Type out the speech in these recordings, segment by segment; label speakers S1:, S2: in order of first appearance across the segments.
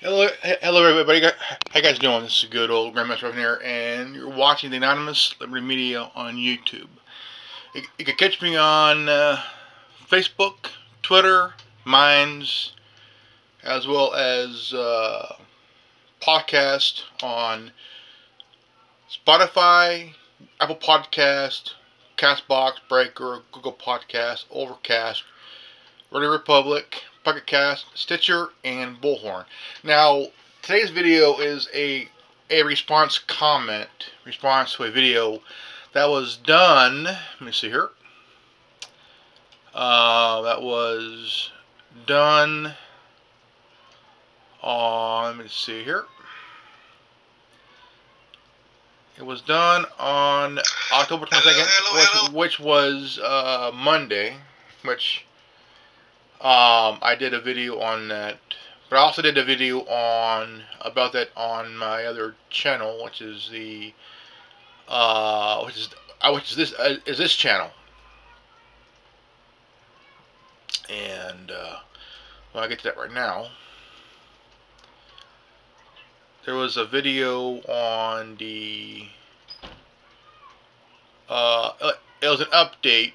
S1: Hello, everybody. How you guys doing? This is good old Grandmaster Ruffin here, and you're watching the Anonymous Liberty Media on YouTube. You can catch me on Facebook, Twitter, Minds, as well as podcast on Spotify, Apple Podcast, Castbox, Breaker, Google Podcast, Overcast, Radio Republic, Pocket Cast, Stitcher, and Bullhorn. Now, today's video is a response to a video that was done. Let me see here. That was done on. Let me see here. It was done on October 22nd, which was Monday, which. I did a video on that, but I also did a video about that on my other channel, which is the which is this channel, and well, I get to that right now. There was a video on the it was an update.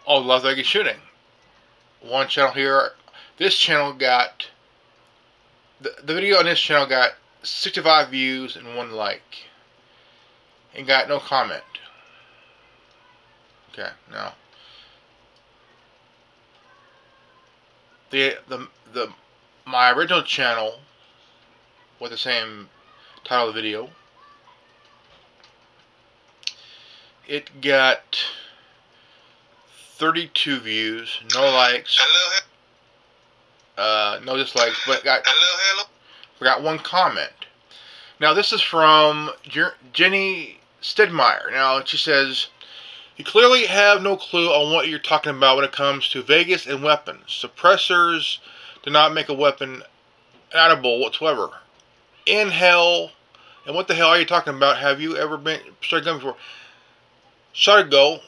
S1: Oh, Las Vegas shooting. One channel here. This channel got the video on this channel got 65 views and 1 like, and got no comment. Okay, now the my original channel with the same title of the video, it got 32 views, no likes, no dislikes, but got 1 comment. Now this is from Jenny Stedmeyer. Now she says, "You clearly have no clue on what you're talking about when it comes to Vegas and weapons. Suppressors do not make a weapon edible whatsoever. In hell, and what the hell are you talking about? Have you ever been shot a gun before? Shot a go.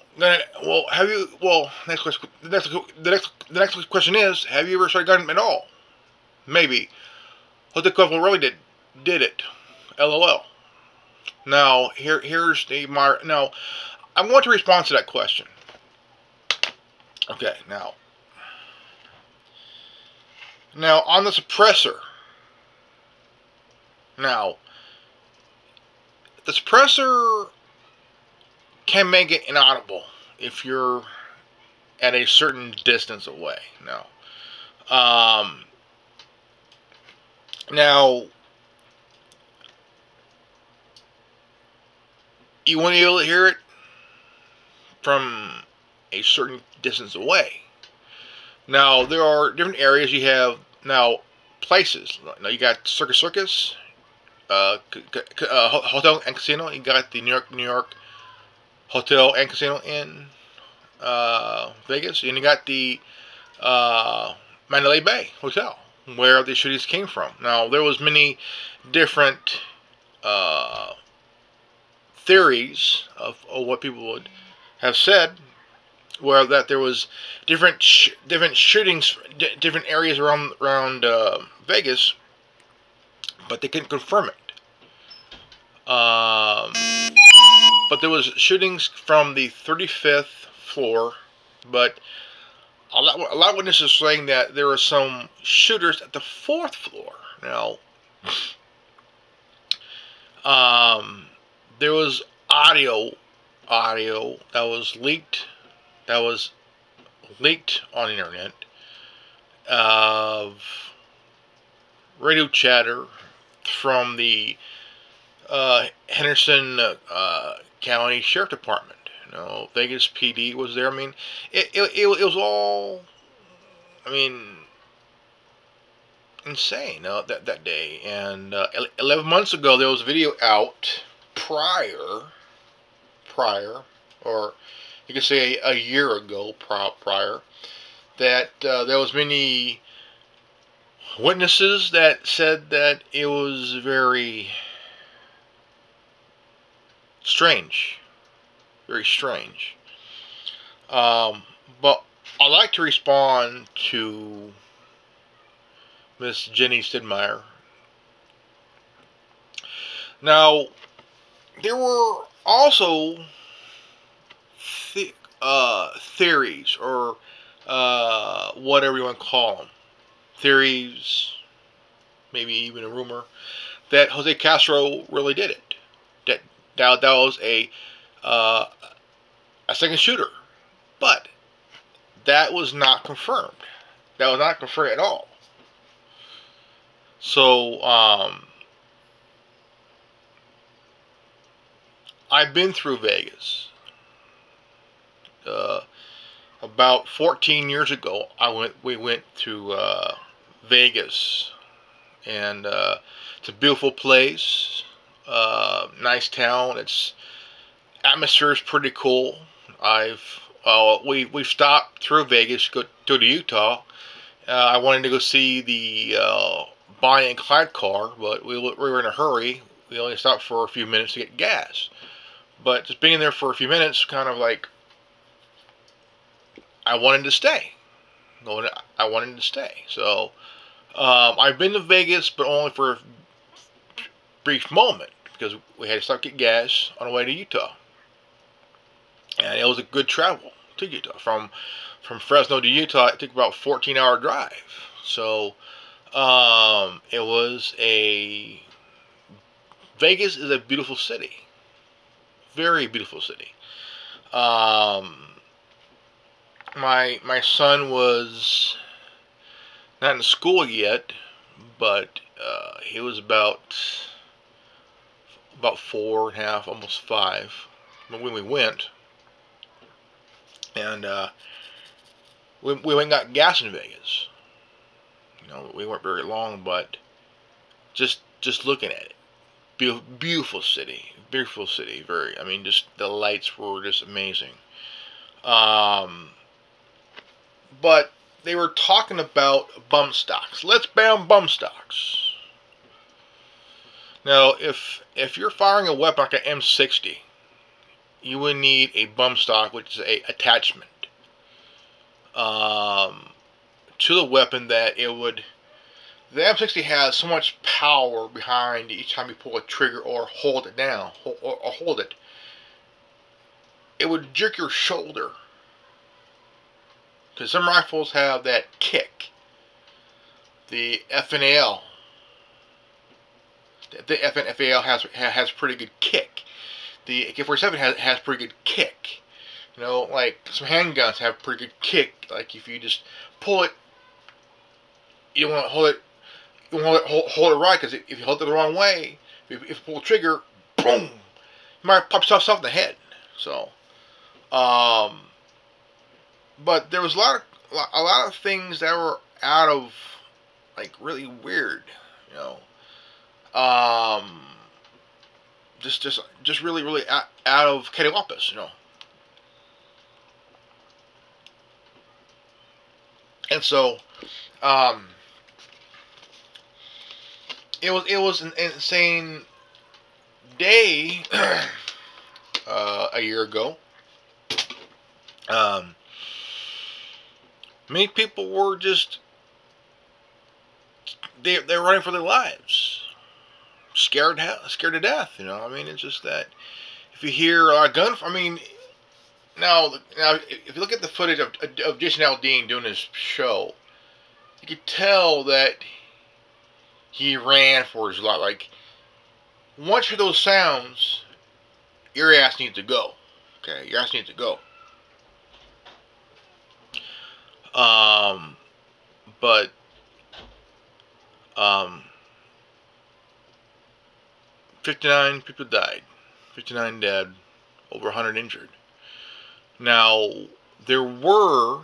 S1: Well, have you? Well, the next question is, have you ever shot a gun at all? Maybe. What the couple really did it? LOL. Now here's now I'm going to respond to that question. Okay, now on the suppressor. Now the suppressor can make it inaudible if you're at a certain distance away. Now you want to be able to hear it from a certain distance away. Now there are different areas. You have places. Now you got Circus, Hotel and Casino. You got the New York Hotel and Casino in Vegas, and you got the Mandalay Bay Hotel, where the shootings came from. Now there was many different theories of what people would have said, where that there was different shootings, different areas around Vegas, but they couldn't confirm it. But there was shootings from the 35th floor, but a lot of witnesses are saying that there were some shooters at the 4th floor. Now, there was audio that was leaked on the internet of radio chatter from the Henderson County Sheriff Department. Vegas PD was there. I mean, it was all, I mean, insane that day. And 11 months ago, there was a video out prior, or you could say a year ago prior, that there was many witnesses that said that it was very strange. Very strange. But I like to respond to Miss Jenny Stedmeyer. Now, there were also theories, or whatever you want to call them. Theories, maybe even a rumor, that Jose Castro really did it. That was a second shooter. But that was not confirmed. That was not confirmed at all. So, I've been through Vegas. About 14 years ago, we went to Vegas, and it's a beautiful place, nice town. Its atmosphere is pretty cool. We've stopped through Vegas to go to Utah. I wanted to go see the Bonnie and Clyde car, but we were in a hurry. We only stopped for a few minutes to get gas. But just being there for a few minutes, kind of like, I wanted to stay. I wanted to stay. So I've been to Vegas, but only for a brief moment, because we had to stop to get gas on the way to Utah. And it was a good travel to Utah. From Fresno to Utah, it took about a 14-hour drive. So it was Vegas is a beautiful city. Very beautiful city. My son was not in school yet, but he was about 4.5, almost 5, when we went. And we went and got gas in Vegas. We weren't very long, but just looking at it, beautiful city, very. I mean, just the lights were just amazing. But they were talking about bump stocks. Let's ban bump stocks. Now, if you're firing a weapon like an M60, you would need a bump stock, which is a attachment to the weapon that it would. The M60 has so much power behind each time you pull a trigger or hold it down, or hold it. It would jerk your shoulder. Because some rifles have that kick. The FNAL. The FNAL has pretty good kick. The AK-47 has pretty good kick. Like some handguns have pretty good kick. Like if you just pull it, you don't want to hold it. You want to hold it right, because if you hold it the wrong way, if you pull the trigger, boom, you might pop yourself in the head. So, but there was a lot of things that were out of, like, really weird, just really out of cattywampus, And so, it was an insane day a year ago. Many people were just they're running for their lives, scared to death. I mean, it's just that if you hear a gun, I mean, now if you look at the footage of Jason Aldean doing his show, you could tell that he ran for his life. Like, once you hear those sounds, your ass needs to go. Okay, your ass needs to go. But 59 people died, 59 dead, over 100 injured. Now, there were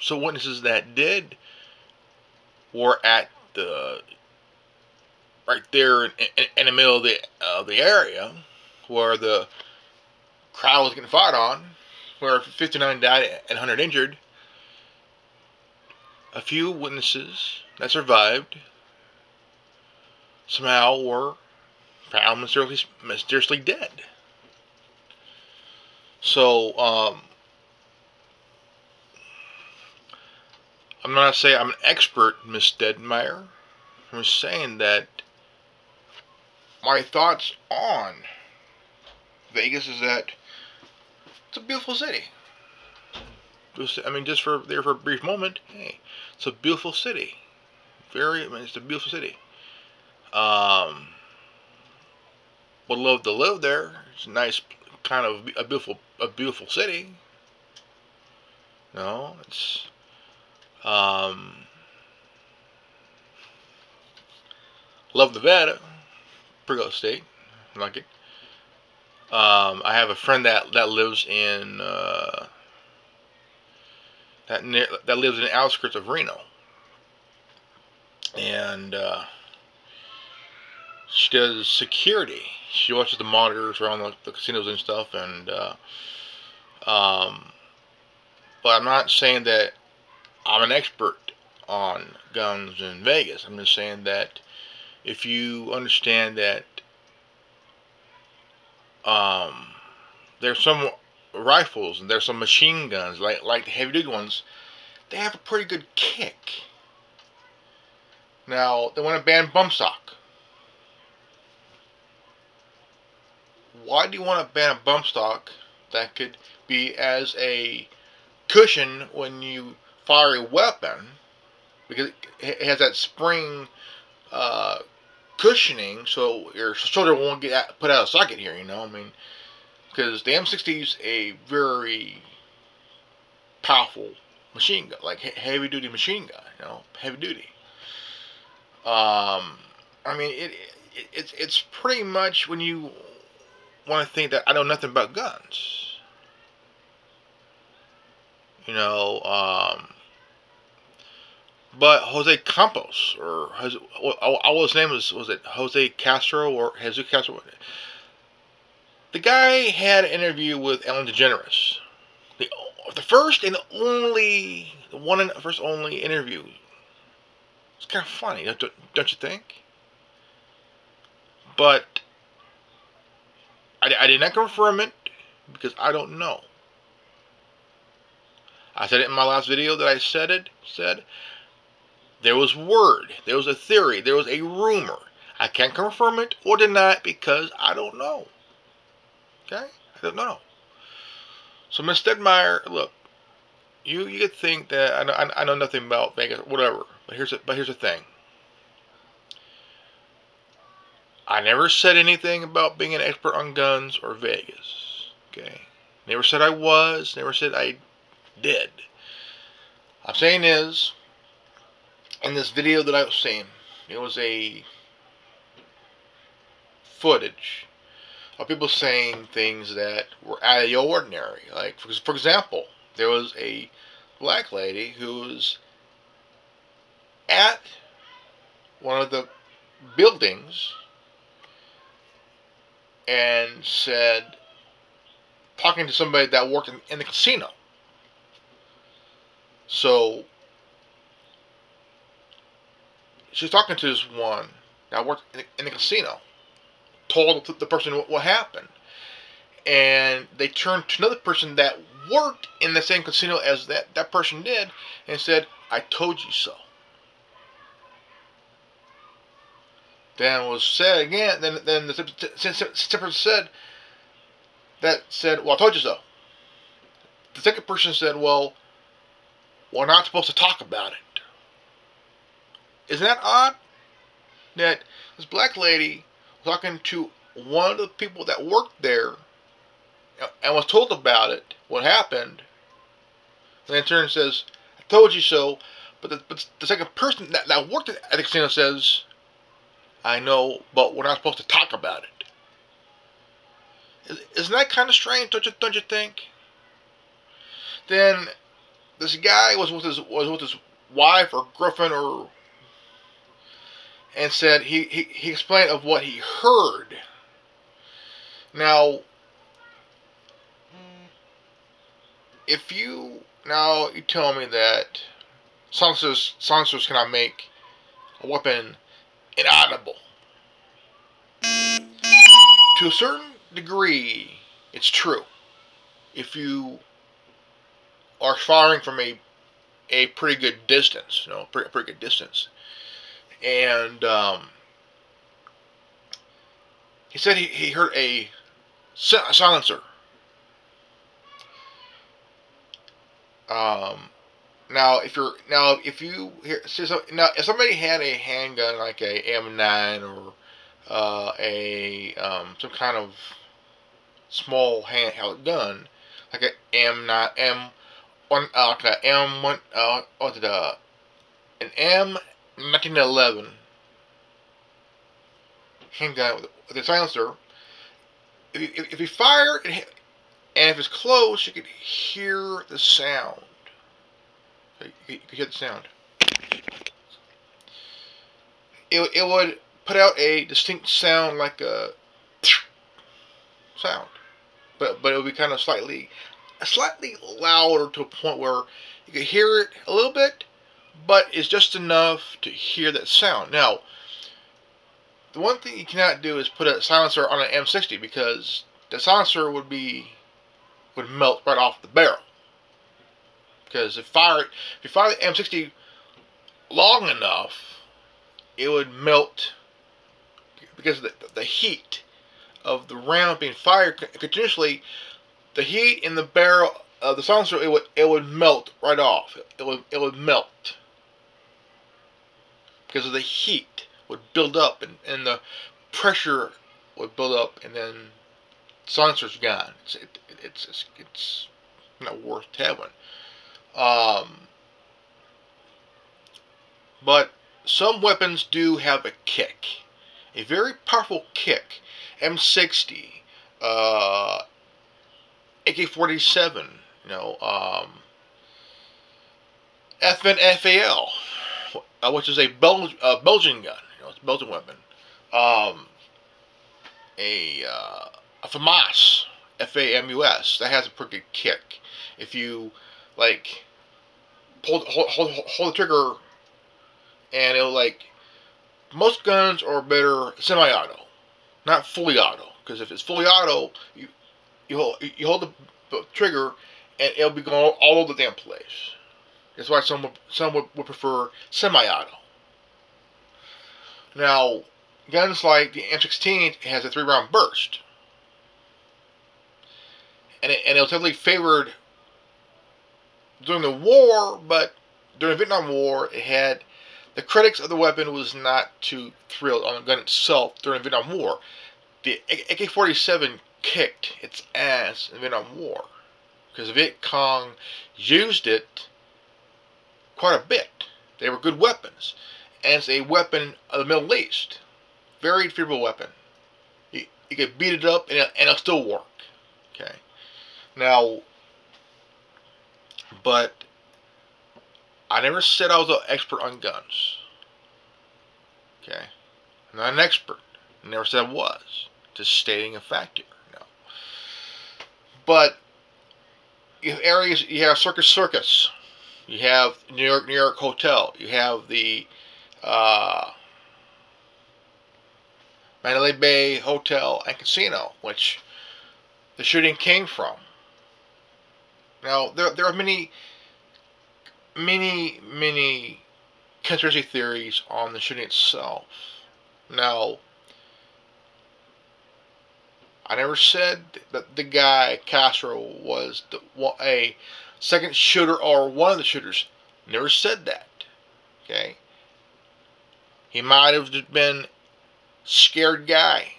S1: some witnesses that were at right there in the middle of the area where the crowd was getting fired on, where 59 died and 100 injured. A few witnesses that survived somehow were found mysteriously dead. So, I'm not saying I'm an expert, Miss Stedmeyer. I'm just saying that my thoughts on Vegas is that it's a beautiful city. I mean, just for a brief moment, hey, it's a beautiful city. It's a beautiful city. Would love to live there. It's a nice, kind of a beautiful city. No, it's love Nevada, pretty good state. I like it. I have a friend that lives in that lives in the outskirts of Reno, and she does security. She watches the monitors around the casinos and stuff, and but I'm not saying that I'm an expert on guns in Vegas. I'm just saying that if you understand that there's some rifles and there's some machine guns like the heavy duty ones, they have a pretty good kick. Now they want to ban bump stock. Why do you want to ban a bump stock that could be as a cushion when you fire a weapon, because it has that spring cushioning, so your shoulder won't get put out of socket here, you know? I mean, because the M60 is a very powerful machine gun, like heavy duty machine gun, you know, heavy duty. I mean, it's pretty much when you want to think that I know nothing about guns, you know. But Jose Campos, or his name was it Jose Castro or Jesus Castro? The guy had an interview with Ellen DeGeneres. The first and only, first only interview. It's kind of funny, don't you think? But I did not confirm it because I don't know. I said it in my last video that I said there was word, there was a theory, there was a rumor. I can't confirm it or deny it because I don't know. Okay? I don't know. So, Miss Stedmeyer, look, you could think that I know nothing about Vegas, whatever. But here's the thing. I never said anything about being an expert on guns or Vegas. Okay? Never said I was. Never said I did. I'm saying is, in this video that I was seeing, it was a footage of people saying things that were out of the ordinary. Like, for example, there was a black lady who was at one of the buildings and said, talking to somebody that worked in the casino. So she was talking to this one that worked in the casino, told the person what happened, and they turned to another person that worked in the same casino as that person did and said, "I told you so." Then was said again. Then the person said, "Well, I told you so." The second person said, "Well, we're not supposed to talk about it." Isn't that odd? That this black lady was talking to one of the people that worked there and was told about it, what happened, and then turns and says, "I told you so." But the second person that worked at the casino says, "I know, but we're not supposed to talk about it." Isn't that kind of strange? Don't you think? Then this guy was with his wife or girlfriend and said he explained of what he heard. Now, if you tell me that silencers cannot make a weapon inaudible, to a certain degree, it's true. If you are firing from a a pretty good distance, pretty good distance. And he said he heard a silencer. Now if you hear, if somebody had a handgun like a M9 or some kind of small handheld gun like a M9 M1 like a M1 what's it an M1911 handgun with a silencer. If you fire and if it's close, you could hear the sound. You could hear the sound. It would put out a distinct sound like a sound, but it would be kind of slightly louder to a point where you could hear it a little bit, but it's just enough to hear that sound. Now, the one thing you cannot do is put a silencer on an M60 because the silencer would melt right off the barrel. Because if you fire the M60 long enough, it would melt because of the heat of the round being fired continuously. The heat in the barrel of the silencer, it would melt right off. It would melt because of the heat would build up and the pressure would build up, and then the silencer's gone. It's not worth having. But some weapons do have a kick, a very powerful kick. M60, AK-47, FNFAL, which is a Belgian gun. It's a Belgian weapon. A FAMAS, FAMUS, that has a pretty good kick. If you hold the trigger, and it'll most guns are better semi-auto, not fully auto. Because if it's fully auto, you hold the trigger, and it'll be going all over the damn place. That's why some would prefer semi-auto. Now, guns like the M16 has a 3-round burst, and it was heavily favored during the war, but during the Vietnam War, the critics of the weapon was not too thrilled on the gun itself during the Vietnam War. The AK-47 kicked its ass in the Vietnam War because the Viet Cong used it quite a bit. They were good weapons, and it's a weapon of the Middle East. Very favorable weapon. You could beat it up, and it'll still work. Okay. Now, but I never said I was an expert on guns. Okay. I'm not an expert. I never said I was. Just stating a fact here. No. But you have areas, you have Circus. You have New York Hotel. You have the Mandalay Bay Hotel and Casino, which the shooting came from. Now, there are many conspiracy theories on the shooting itself. Now, I never said that the guy, Castro, was a second shooter or one of the shooters. Never said that. Okay? He might have just been a scared guy.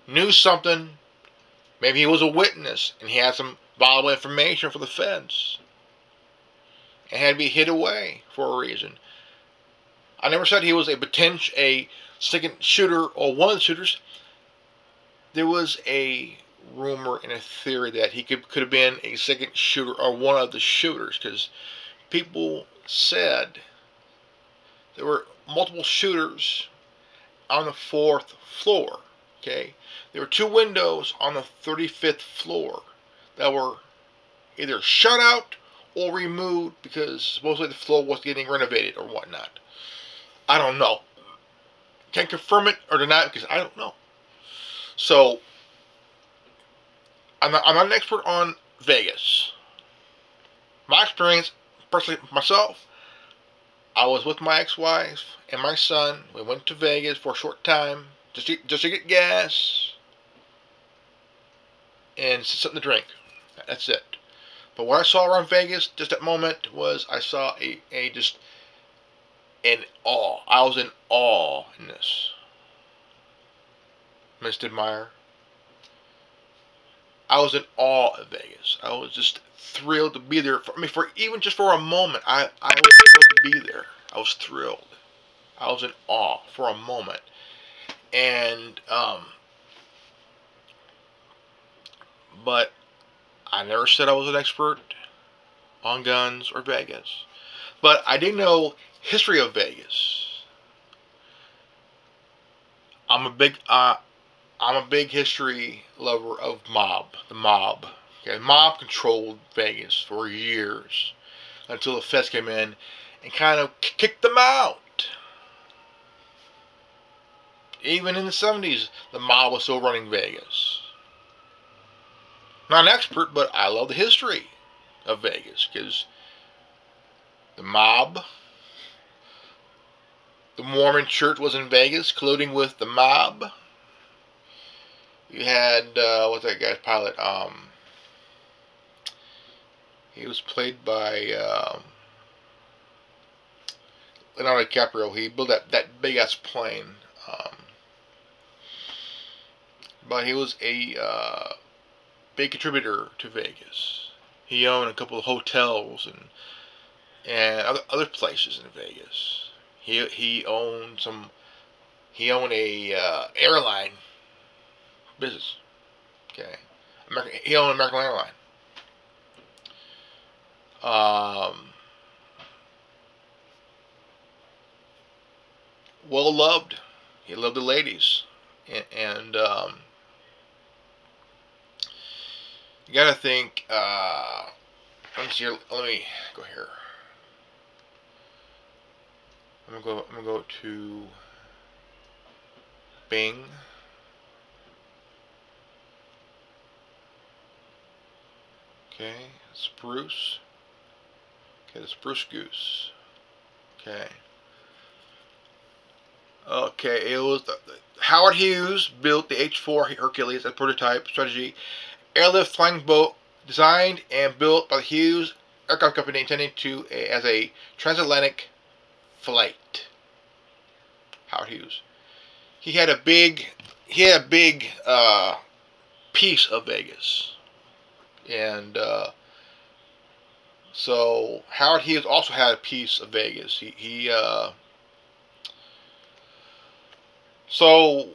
S1: Knew something. Maybe he was a witness and he had some valuable information for the feds. And had to be hid away for a reason. I never said he was a second shooter or one of the shooters. There was a rumor and a theory that he could have been a second shooter or one of the shooters, because people said there were multiple shooters on the 4th floor. Okay, there were 2 windows on the 35th floor that were either shut out or removed because supposedly the floor was getting renovated or whatnot. I don't know. Can't confirm it or deny it because I don't know. So, I'm not an expert on Vegas. My experience, personally, myself, I was with my ex-wife and my son. We went to Vegas for a short time, just to get gas and something to drink. That's it. But what I saw around Vegas just that moment was I saw a just in awe. I was in awe in this. Miss Stedmeyer. I was in awe of Vegas. I was just thrilled to be there. For even just for a moment, I was thrilled to be there. I was thrilled. I was in awe for a moment. And but I never said I was an expert on guns or Vegas. But I did know history of Vegas. I'm a big history lover of the mob. Okay, the mob controlled Vegas for years until the feds came in and kind of kicked them out. Even in the 70s, the mob was still running Vegas. Not an expert, but I love the history of Vegas because the mob, the Mormon church was in Vegas colluding with the mob. You had, what's that guy's pilot? He was played by Leonardo DiCaprio. He built that big ass plane. But he was a big contributor to Vegas. He owned a couple of hotels and other places in Vegas. He owned some. He owned a airline business. Okay, he owned American Airline. Well loved. He loved the ladies, and you gotta think. Let me see. Let me go here. I'm gonna go to Bing. Okay, spruce. Okay, the spruce goose. Okay. Okay, it was Howard Hughes built the H-4 Hercules as prototype strategy airlift flying boat designed and built by the Hughes Aircraft Company, intended to as a transatlantic flight. Howard Hughes. He had a big piece of Vegas, and so Howard Hughes also had a piece of Vegas. So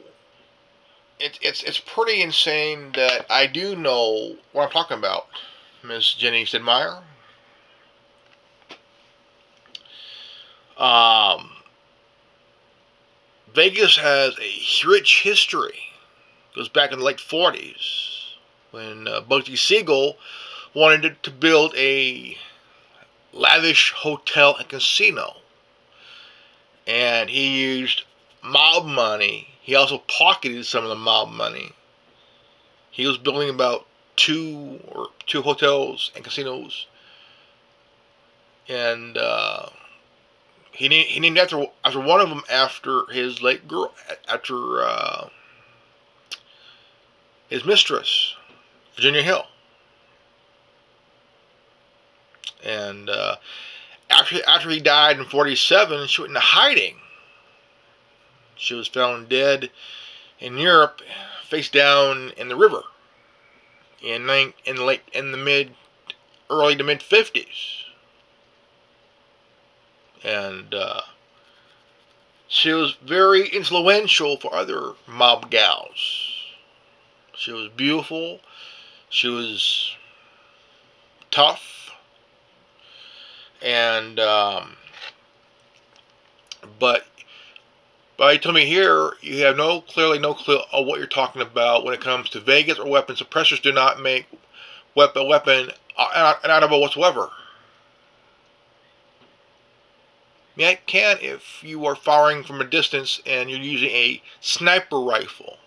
S1: it's pretty insane that I do know what I'm talking about, Miss Jenny Stedmeyer. Vegas has a rich history. It goes back in the late 40s when Bugsy Siegel wanted to build a lavish hotel and casino, and he used mob money. He also pocketed some of the mob money. He was building about two hotels and casinos, and he named after one of them after his late girl, after his mistress, Virginia Hill. And after he died in 1947, she went into hiding. She was found dead in Europe, face down in the river, in the early to mid 50s. And she was very influential for other mob gals. She was beautiful. She was tough. And but you told me here you have clearly no clue of what you're talking about when it comes to Vegas or weapons. Suppressors do not make weapon inaudible whatsoever. Yeah, it can if you are firing from a distance and you're using a sniper rifle.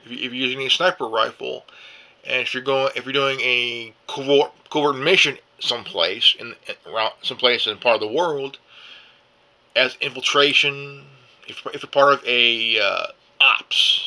S1: If you're using a sniper rifle And if you're doing a covert mission someplace around someplace in part of the world, as infiltration, if you're part of a ops